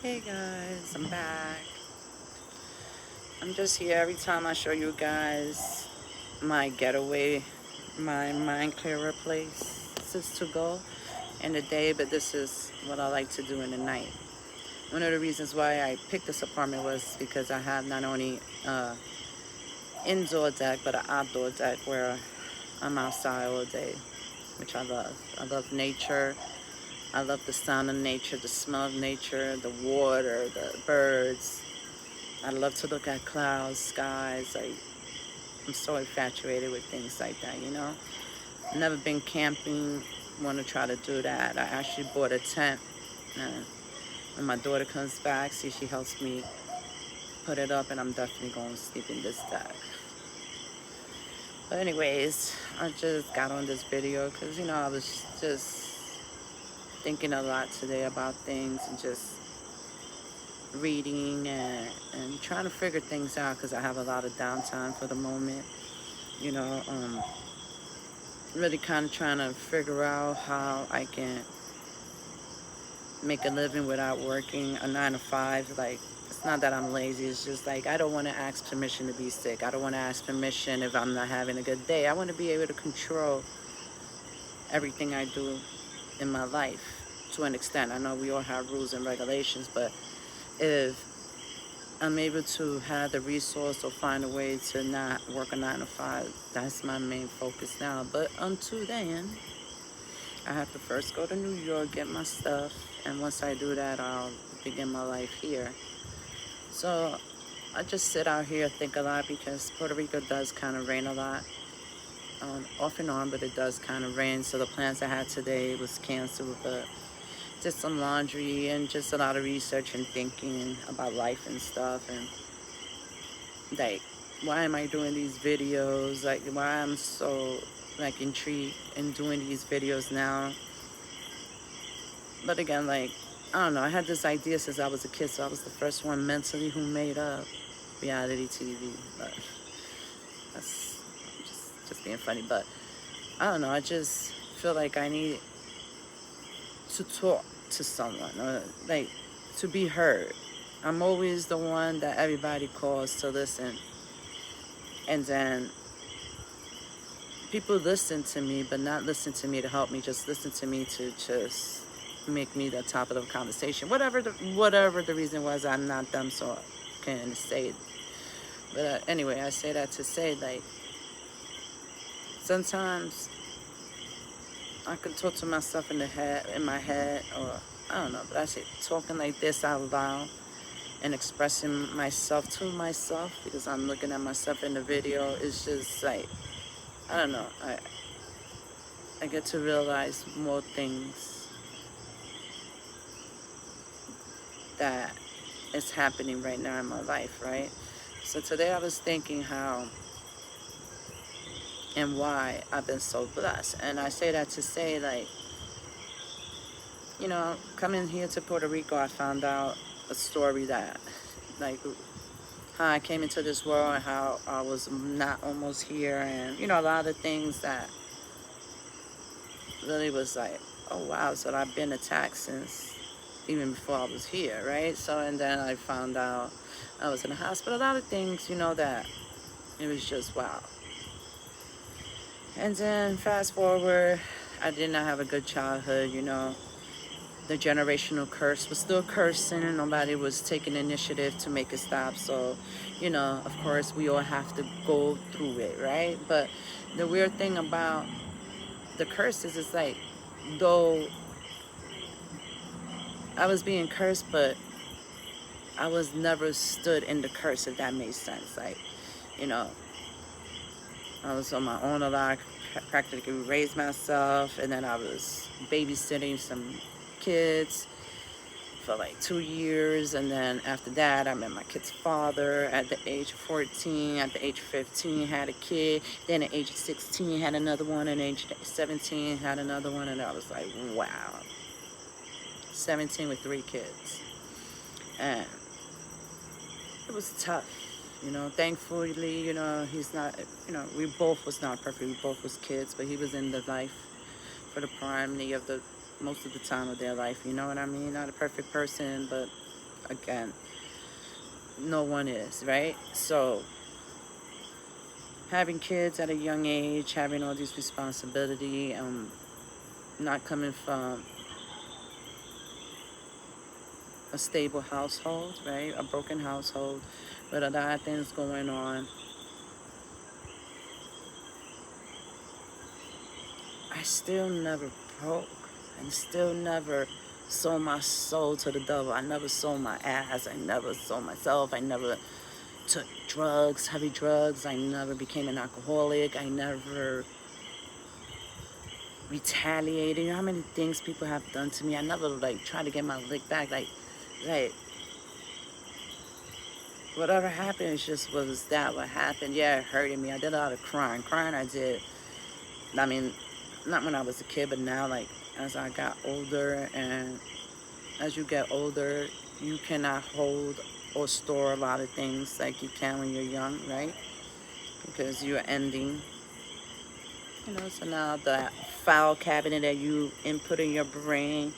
Hey guys, I'm back. I'm just here every time I show you guys my getaway, my mind clearer places to go in the day, but this is what I like to do in the night. One of the reasons why I picked this apartment was because I have not only indoor deck but an outdoor deck where I'm outside all day, which I love. I love nature. I love the sound of nature, the smell of nature, the water, the birds. I love to look at clouds, skies. I'm so infatuated with things like that. Never been camping, want to try to do that. I actually bought a tent. And when my daughter comes back, see, she helps me put it up, and I'm definitely going to sleep in this deck. But anyways, I just got on this video because, I was just thinking a lot today about things and just reading and trying to figure things out because I have a lot of downtime for the moment. You know, um, really kind of trying to figure out how I can make a living without working a 9 to 5. Like, it's not that I'm lazy. It's just like I don't want to ask permission to be sick. I don't want to ask permission if I'm not having a good day. I want to be able to control everything I do in my life to an extent. I know we all have rules and regulations, but if I'm able to have the resource or find a way to not work a 9 to 5, that's my main focus now. But until then, I have to first go to New York, get my stuff, and once I do that, I'll begin my life here. So I just sit out here, think a lot because Puerto Rico does kind of rain a lot, off and on, but it does kind of rain. So the plans I had today was canceled, but just some laundry and just a lot of research and thinking about life and stuff. And like, why am I doing these videos? Like, why I'm so like intrigued in doing these videos now. But again, like, I don't know, I had this idea since I was a kid, so I was the first one mentally who made up reality TV. But that's just being funny. But I don't know, I just feel like I need to talk to someone, or like to be heard. I'm always the one that everybody calls to listen, and then people listen to me, but not listen to me to help me, just listen to me to just make me the top of the conversation. Whatever the reason was, I'm not them, so I can say it. But anyway, I say that to say, like, sometimes I can talk to myself in my head, or I don't know, but I say talking like this out loud and expressing myself to myself because I'm looking at myself in the video. It's just like, I don't know, I get to realize more things that is happening right now in my life, right? So today I was thinking how and why I've been so blessed. And I say that to say, like, coming here to Puerto Rico, I found out a story that, like, how I came into this world and how I was not almost here. And, a lot of things that really was like, oh, wow. So I've been attacked since even before I was here, right? So, and then I found out I was in the hospital. A lot of things, that it was just wow. And then fast forward, I did not have a good childhood. The generational curse was still cursing, and nobody was taking initiative to make it stop. So, of course, we all have to go through it, right? But the weird thing about the curses is like, though I was being cursed, but I was never stood in the curse, if that makes sense. Like, you know, I was on my own a lot, practically raised myself, and then I was babysitting some kids for like 2 years, and then after that I met my kid's father at the age of 14. At the age of 15 had a kid, then at the age of 16 had another one, and at the age of 17 had another one, and I was like, wow, 17 with 3 kids. And it was tough. Thankfully, he's not, we both was not perfect. We both was kids, but he was in the life for the most of the time of their life. You know what I mean? Not a perfect person, but again, no one is, right? So having kids at a young age, having all these responsibility, not coming from a stable household, right? A broken household with a lot of things going on. I still never broke and still never sold my soul to the devil. I never sold my ass. I never sold myself. I never took drugs, heavy drugs. I never became an alcoholic. I never retaliated. You know how many things people have done to me? I never like tried to get my lick back. Like whatever happened, it just was that what happened. Yeah, it hurted me. I did a lot of crying. Crying I did. I mean, not when I was a kid, but now, like, as I got older, and as you get older, you cannot hold or store a lot of things like you can when you're young, right? Because you're ending, so now that file cabinet that you input in your brain,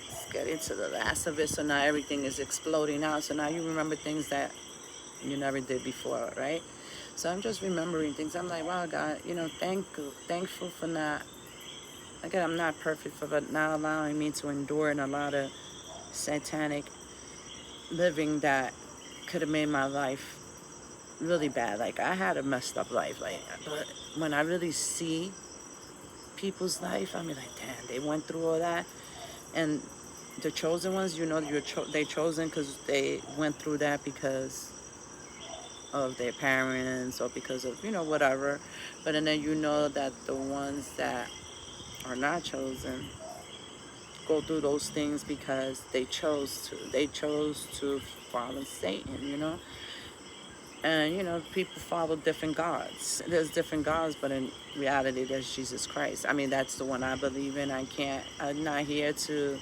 let's get into the last of it. So now everything is exploding out. So now you remember things that you never did before, right? So I'm just remembering things. I'm like, wow, God, thankful for not, again, I'm not perfect for not allowing me to endure in a lot of satanic living that could have made my life really bad. Like, I had a messed up life. Like, but when I really see people's life, I mean, like, damn, they went through all that. And the chosen ones, they chosen because they went through that because of their parents or because of, whatever. But and then that the ones that are not chosen go through those things because they chose to. They chose to follow Satan. And, people follow different gods. There's different gods, but in reality, there's Jesus Christ. I mean, that's the one I believe in. I'm not here to,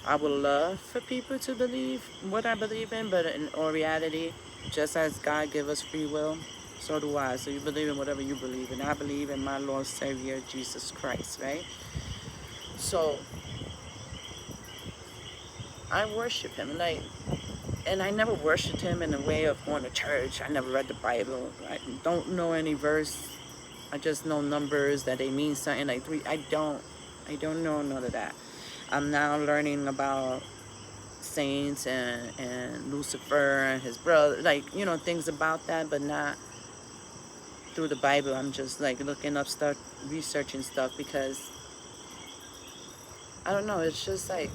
I would love for people to believe what I believe in, but in all reality, just as God give us free will, so do I. So you believe in whatever you believe in. I believe in my Lord Savior, Jesus Christ, right? So I worship him, and I never worshiped him in a way of going to church. I never read the Bible. I don't know any verse. I just know numbers that they mean something, like three. I don't know none of that. I'm now learning about saints and Lucifer and his brother, things about that, but not through the Bible. I'm just like looking up stuff, researching stuff, because I don't know. It's just like,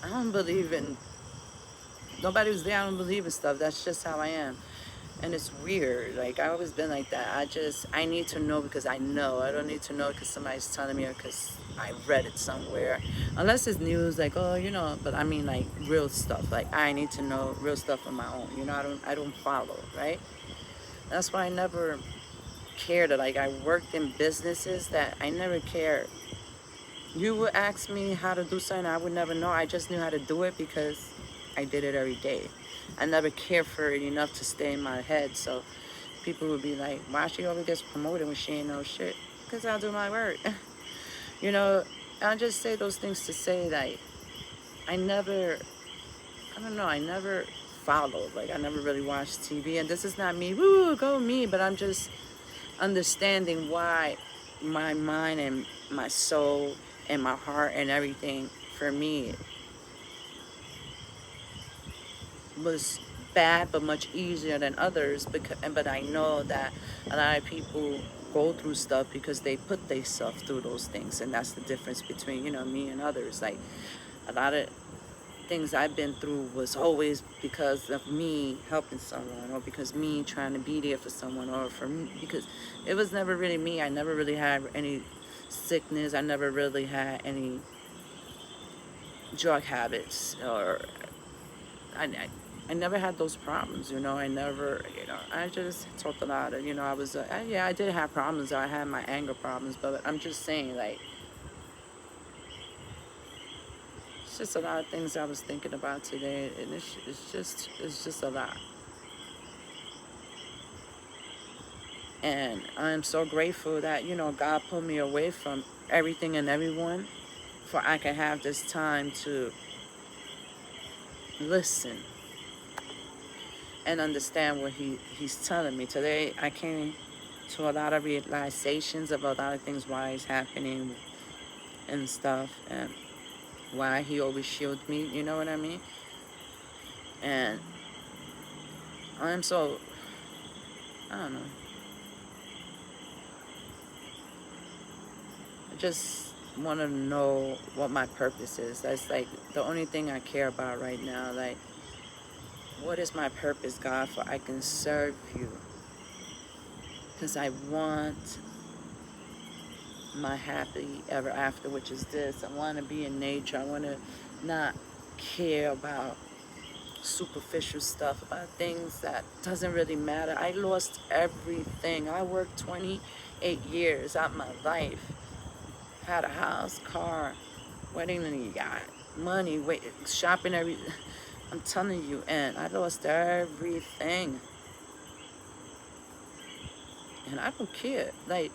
I don't believe in, nobody was there. I don't believe in stuff. That's just how I am. And it's weird. Like, I've always been like that. I need to know because I know. I don't need to know because somebody's telling me or because I read it somewhere. Unless it's news, like, oh, but I mean, like, real stuff. Like, I need to know real stuff on my own. I don't follow, right? That's why I never cared. Like, I worked in businesses that I never cared. You would ask me how to do something, I would never know. I just knew how to do it because I did it every day. I never cared for it enough to stay in my head. So people would be like, why she always gets promoted when she ain't no shit? Because I do my work. I just say those things to say that I never followed. Like, I never really watched TV. And this is not me, woo, go me. But I'm just understanding why my mind and my soul and my heart and everything for me was bad but much easier than others, but I know that a lot of people go through stuff because they put themselves through those things, and that's the difference between me and others. Like, a lot of things I've been through was always because of me helping someone, or because me trying to be there for someone, or for me, because it was never really me. I never really had any sickness. I never really had any drug habits, or I never had those problems, I never, I just talked a lot of, I did have problems. I had my anger problems, but I'm just saying, like, it's just a lot of things I was thinking about today, and it's just a lot. And I'm so grateful that, God pulled me away from everything and everyone for I can have this time to listen and understand what he's telling me. Today I came to a lot of realizations of a lot of things, why it's happening and stuff, and why he always shields me, you know what I mean? And I'm so, I don't know. I just want to know what my purpose is. That's like the only thing I care about right now. Like, what is my purpose, God, for I can serve you? Because I want my happy ever after, which is this. I want to be in nature. I want to not care about superficial stuff, about things that doesn't really matter. I lost everything. I worked 28 years out of my life. Had a house, car, wedding and yacht, money, shopping, everything. I'm telling you, and I lost everything. And I don't care. Like,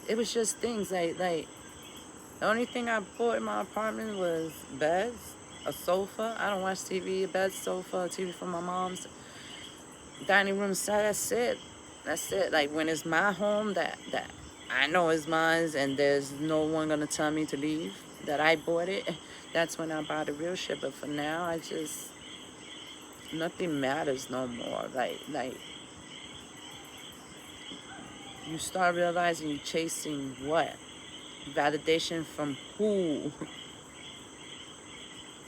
it was just things like the only thing I bought in my apartment was beds, a sofa. I don't watch TV, a bed, sofa, a TV for my mom's dining room set. That's it. That's it. Like, when it's my home that I know is mine and there's no one gonna tell me to leave, that I bought it, that's when I buy the real shit. But for now, I just, nothing matters no more. Like you start realizing you're chasing what? Validation from who?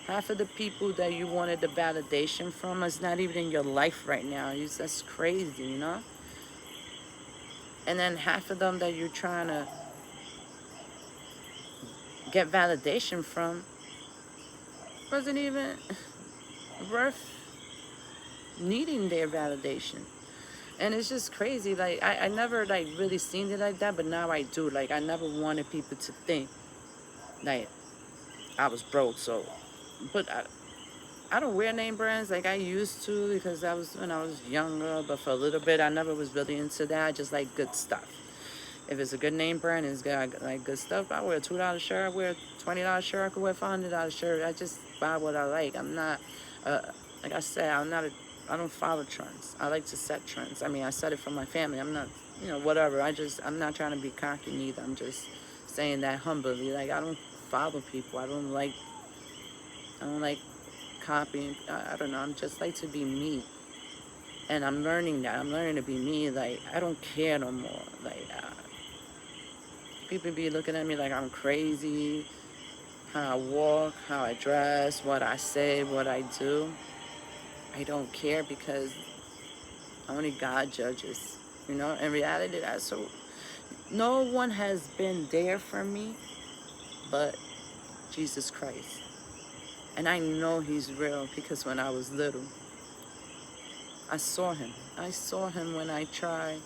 Half of the people that you wanted the validation from is not even in your life right now. That's crazy, you know? And then half of them that you're trying to get validation from wasn't even worth needing their validation. And it's just crazy. Like, I never like really seen it like that, but now I do. Like, I never wanted people to think like I was broke. So, but I don't wear name brands like I used to, because that was when I was younger. But for a little bit, I never was really into that. I just like good stuff. If it's a good name brand, it's got like good stuff. I wear a $2 shirt. I wear a $20 shirt. I could wear a $500 shirt. I just buy what I like. I'm not, like I said, I don't follow trends. I like to set trends. I mean, I set it for my family. I'm not, whatever. I'm not trying to be cocky neither. I'm just saying that humbly. Like, I don't follow people. I don't like copying. I don't know. I'm just like to be me. And I'm learning that. I'm learning to be me. Like, I don't care no more. Like, people be looking at me like I'm crazy. How I walk, how I dress, what I say, what I do. I don't care, because only God judges. In reality, that's so. No one has been there for me but Jesus Christ. And I know he's real, because when I was little, I saw him. I saw him when I tried.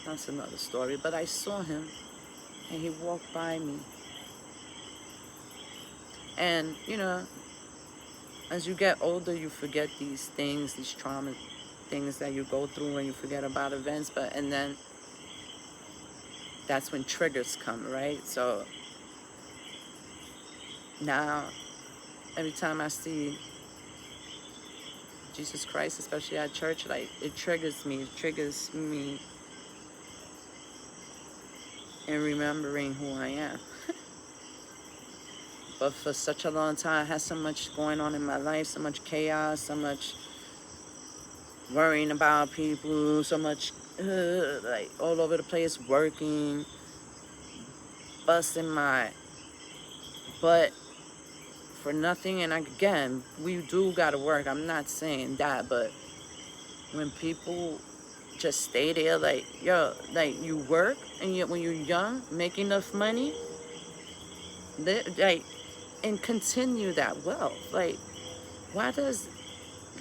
That's another story. But I saw him, and he walked by me. And, as you get older, you forget these things, these trauma things that you go through, and you forget about events. And then that's when triggers come, right? So now, every time I see Jesus Christ, especially at church, like, it triggers me. It triggers me in remembering who I am. But for such a long time, I had so much going on in my life, so much chaos, so much worrying about people, so much, like, all over the place, working, busting my butt for nothing. And again, we do gotta work. I'm not saying that, but when people just stay there, like, yo, like, you work, and when you're young, make enough money, like, and continue that wealth. Like, why does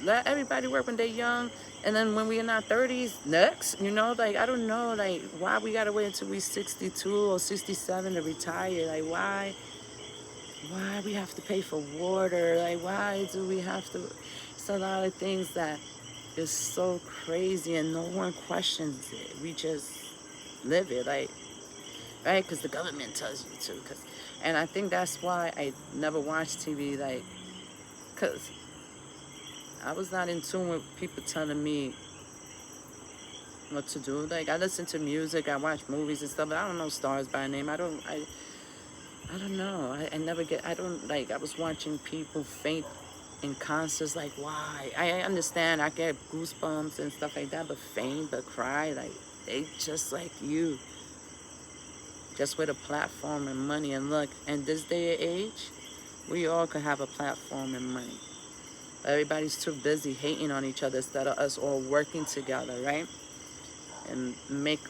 let everybody work when they're young, and then when we're in our 30s, next, like, I don't know, like, why we gotta wait until we're 62 or 67 to retire? Like, why we have to pay for water? Like, why do we have to? It's a lot of things that is so crazy, and no one questions it. We just live it. Like, right? Because the government tells you to. And I think that's why I never watched TV, like, because I was not in tune with people telling me what to do. Like, I listen to music, I watch movies and stuff, but I don't know stars by name. I don't know. I never get, I don't, like, I was watching people faint in concerts, like, why? I understand, I get goosebumps and stuff like that, but faint, but cry, like, they just like you. Just with a platform and money. And look, in this day and age, we all could have a platform and money. Everybody's too busy hating on each other instead of us all working together, right? And make,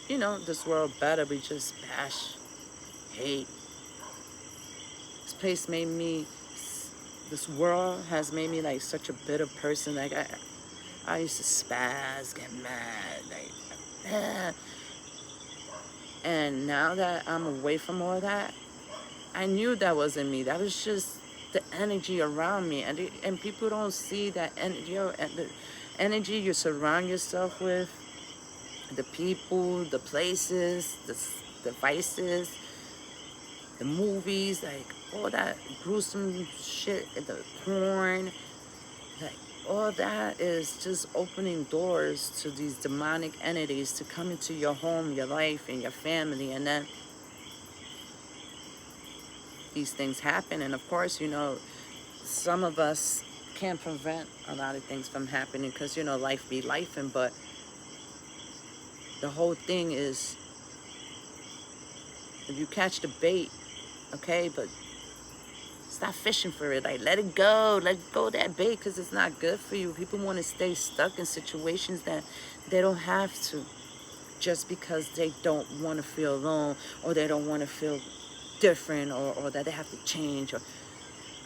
this world better. We just bash, hate. This place made me, this world has made me like such a bitter person. Like I used to spaz, get mad, like, and now that I'm away from all that, I knew that wasn't me. That was just the energy around me. And people don't see that energy, the energy you surround yourself with, the people, the places, the devices, the movies, like all that gruesome shit, the porn, like all that is just opening doors to these demonic entities to come into your home, your life, and your family. And then these things happen. And of course, some of us can't prevent a lot of things from happening because, life be lifing. But the whole thing is, if you catch the bait, okay, but stop fishing for it. Like, let it go that bait, because it's not good for you. People want to stay stuck in situations that they don't have to, just because they don't want to feel alone, or they don't want to feel different, or that they have to change. Or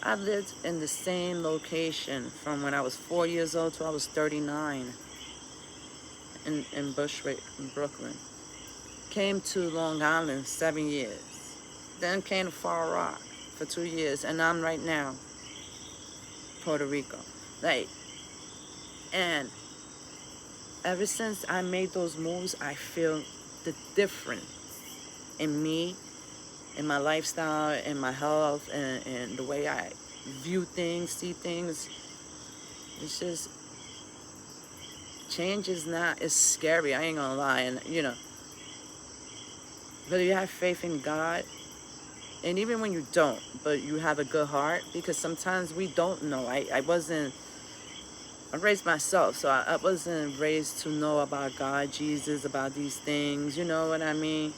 I lived in the same location from when I was 4 years old till I was 39 in Bushwick, in Brooklyn. Came to Long Island 7 years. Then came to Far Rock for 2 years. And I'm right now, Puerto Rico. Like, and ever since I made those moves, I feel the difference in me, in my lifestyle, in my health, and the way I view things, see things. It's just, change is not, it's scary, I ain't gonna lie. And whether you have faith in God, and even when you don't, but you have a good heart, because sometimes we don't know. I raised myself, so I wasn't raised to know about God, Jesus, about these things, you know what I mean?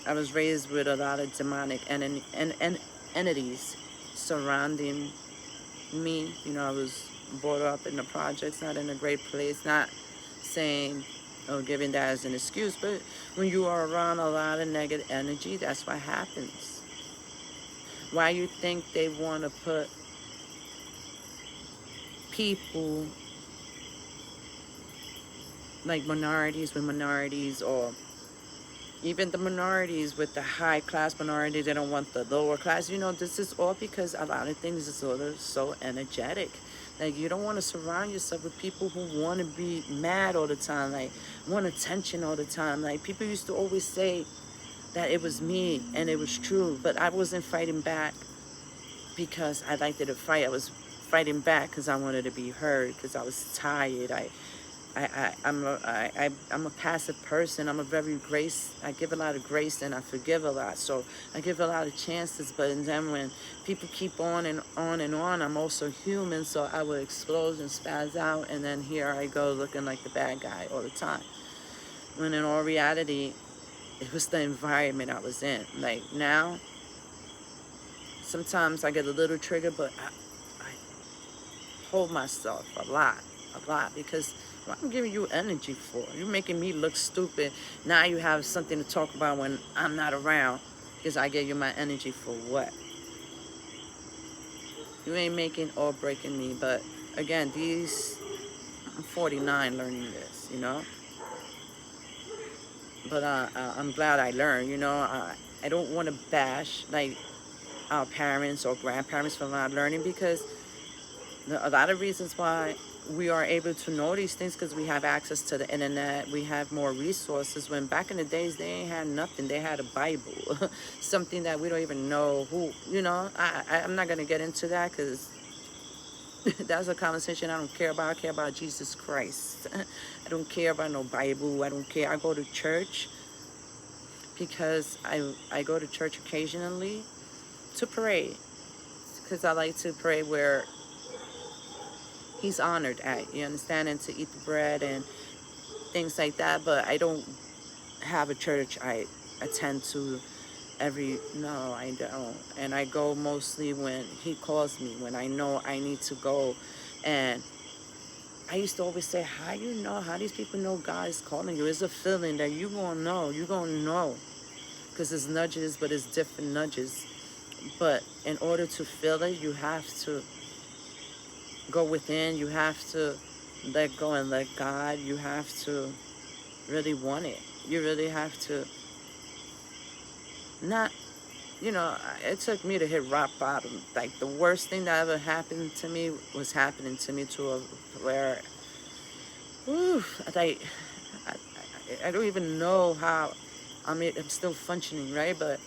I was raised with a lot of demonic entities surrounding me. I was brought up in the projects, not in a great place, not saying or giving that as an excuse, but when you are around a lot of negative energy, that's what happens. Why you think they want to put people like minorities with minorities, or even the minorities with the high class minority, they don't want the lower class. This is all because a lot of things is sort of so energetic. Like, you don't want to surround yourself with people who want to be mad all the time, like want attention all the time. Like, people used to always say that it was me, and it was true, but I wasn't fighting back because I liked to fight. I was fighting back because I wanted to be heard, because I was tired. I'm a passive person. I'm a very I give a lot of grace, and I forgive a lot. So I give a lot of chances, but then when people keep on and on and on, I'm also human, so I would explode and spaz out, and then here I go looking like the bad guy all the time. When in all reality, it was the environment I was in. Like, now, sometimes I get a little triggered, but I hold myself a lot, because what I'm giving you energy for? You're making me look stupid. Now you have something to talk about when I'm not around, because I gave you my energy for what? You ain't making or breaking me. But again, I'm 49 learning this, But I'm glad I learned, I don't want to bash like our parents or grandparents for not learning, because a lot of reasons why we are able to know these things because we have access to the internet. We have more resources. When back in the days, they ain't had nothing. They had a Bible, something that we don't even know who, I'm not going to get into that because that's a conversation I don't care about. I care about Jesus Christ. I don't care about no Bible. I don't care. I go to church because I go to church occasionally to pray, because I like to pray where he's honored at, you understand, and to eat the bread and things like that. But I don't have a church I attend to no, I don't. And I go mostly when he calls me, when I know I need to go. And I used to always say, how these people know God is calling you? It's a feeling that you're going to know. Because it's nudges, but it's different nudges. But in order to feel it, you have to go within. You have to let go and let God. You have to really want it. You really have to not, it took me to hit rock bottom. Like, the worst thing that ever happened to me was happening to me where, like, I don't even know how. I'm still functioning, right? But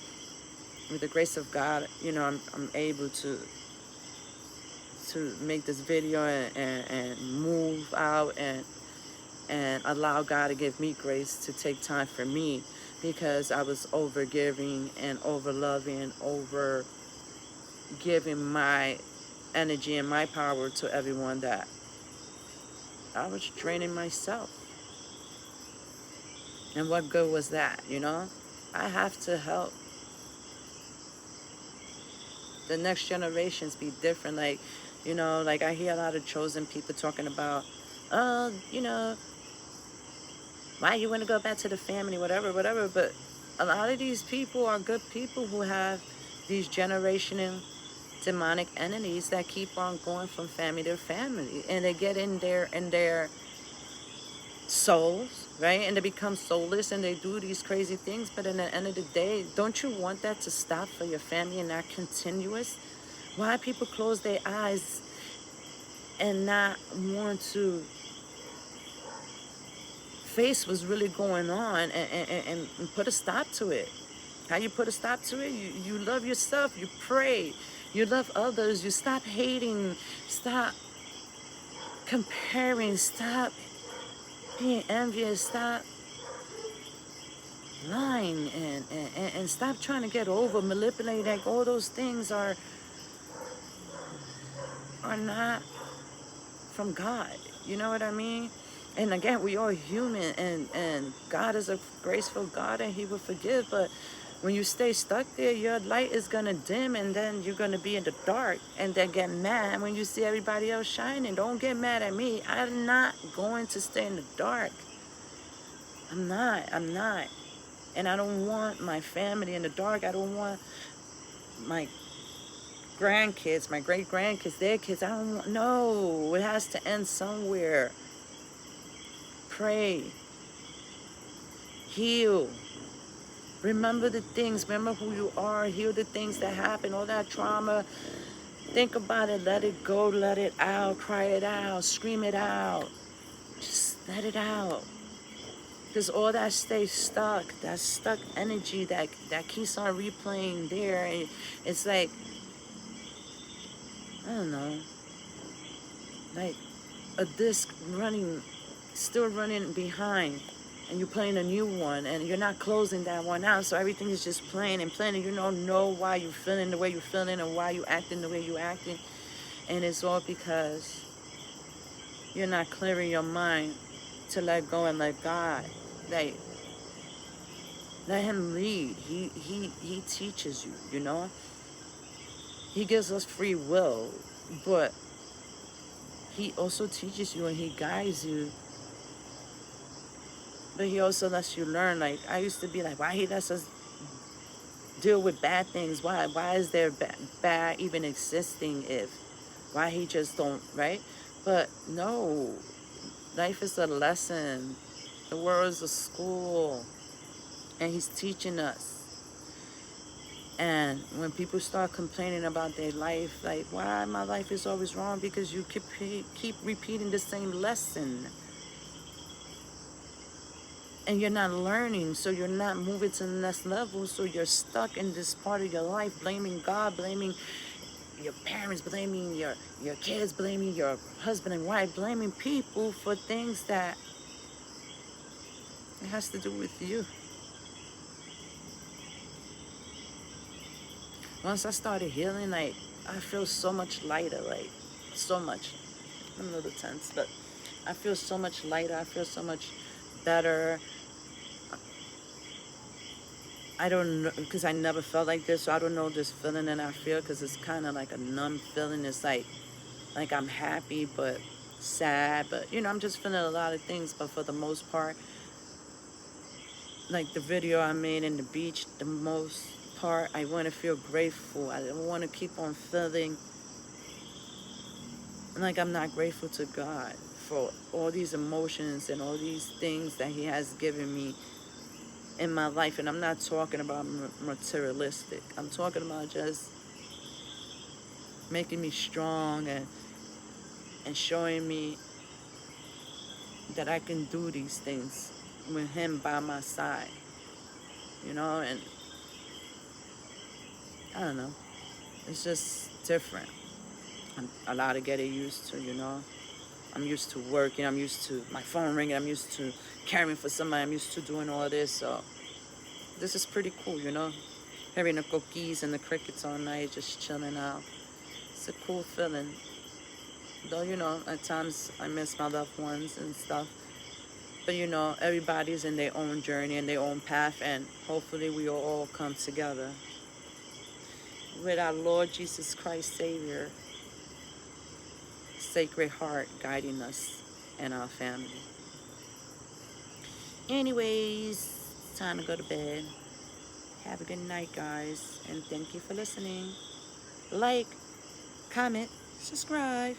with the grace of God, I'm able to make this video and move out and allow God to give me grace to take time for me, because I was over giving and over loving, over giving my energy and my power to everyone, that I was draining myself. And what good was that, I have to help the next generations be different. Like, like I hear a lot of chosen people talking about, why you want to go back to the family, whatever. But a lot of these people are good people who have these generational demonic entities that keep on going from family to family. And they get in their souls, right? And they become soulless and they do these crazy things. But in the end of the day, don't you want that to stop for your family and not continuous? Why people close their eyes and not want to face what's really going on and put a stop to it? How you put a stop to it? You love yourself, you pray, you love others, you stop hating, stop comparing, stop being envious, stop lying, and stop trying to get over, manipulating. Like, all those things are not from God. You know what I mean? And again, we are human, and God is a graceful God, and he will forgive. But when you stay stuck there, your light is going to dim, and then you're going to be in the dark, and then get mad when you see everybody else shining. Don't get mad at me. I'm not going to stay in the dark. I'm not. And I don't want my family in the dark. I don't want my grandkids, my great-grandkids, their kids. I don't want, no. It has to end somewhere. Pray. Heal. Remember the things. Remember who you are. Heal the things that happen. All that trauma. Think about it. Let it go. Let it out. Cry it out. Scream it out. Just let it out. Because all that stays stuck. That stuck energy that keeps on replaying there. And it's like, I don't know. Like a disc still running behind. And you're playing a new one, and you're not closing that one out, so everything is just playing and playing, and you don't know why you're feeling the way you're feeling and why you're acting the way you're acting. And it's all because you're not clearing your mind to let go and let God. Like, let him lead. He teaches you, He gives us free will, but he also teaches you and he guides you. But he also lets you learn. Like, I used to be like, why he lets us deal with bad things? Why is there bad even existing why he just don't, right? But no, life is a lesson. The world is a school. And he's teaching us. And when people start complaining about their life, like, why my life is always wrong, because you keep repeating the same lesson. And you're not learning, so you're not moving to the next level, so you're stuck in this part of your life, blaming God, blaming your parents, blaming your kids, blaming your husband and wife, blaming people for things that it has to do with you. Once I started healing, like, I feel so much lighter, like, so much. I'm a little tense, but I feel so much lighter. I feel so much better. I don't know, because I never felt like this, so I don't know this feeling that I feel, because it's kind of like a numb feeling. It's like I'm happy, but sad, but, I'm just feeling a lot of things, but for the most part, like the video I made in the beach, the most part, I want to feel grateful. I don't want to keep on feeling like I'm not grateful to God for all these emotions and all these things that He has given me in my life. And I'm not talking about materialistic. I'm talking about just making me strong and showing me that I can do these things with Him by my side, and I don't know. It's just different. I'm a lot to get used to. I'm used to working. I'm used to my phone ringing. I'm used to caring for somebody. I'm used to doing all this. So this is pretty cool, Hearing the cookies and the crickets all night, just chilling out. It's a cool feeling. Though, at times I miss my loved ones and stuff. But, everybody's in their own journey and their own path. And hopefully we will all come together with our Lord Jesus Christ, Savior, Sacred Heart, guiding us and our family. Anyways, it's time to go to bed. Have a good night, guys. And thank you for listening. Like, comment, subscribe.